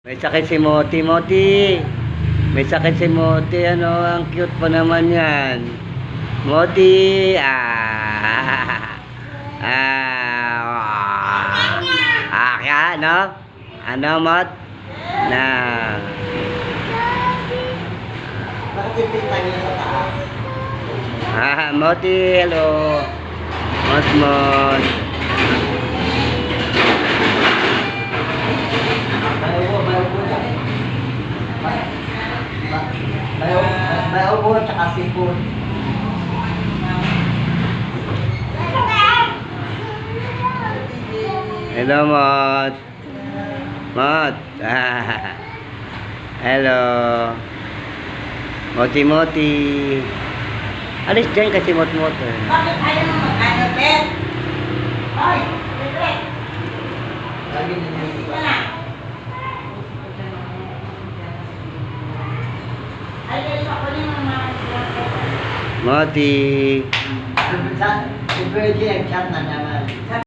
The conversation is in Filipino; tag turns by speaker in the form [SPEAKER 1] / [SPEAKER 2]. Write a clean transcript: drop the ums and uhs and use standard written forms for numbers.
[SPEAKER 1] May sakit si Moti, Moti. May sakit si Moti, ano, ang cute pa naman yan. Moti, kaya, no? Ano, Mot? Na.
[SPEAKER 2] Bakit titignan niyo sa taas?
[SPEAKER 1] Moti, hello. Mot, Mot.
[SPEAKER 2] May ubo at saka sipon.
[SPEAKER 1] Hello, Mot. Mot. Hello. Moti, Moti. Alis dyan kasi Mot-Mot.
[SPEAKER 2] Bakit ayaw mo mag-ano, Ben? Hoy! Ben! Lagi niyo na.
[SPEAKER 1] Moti.
[SPEAKER 2] Si Virgin nag-chat na naman.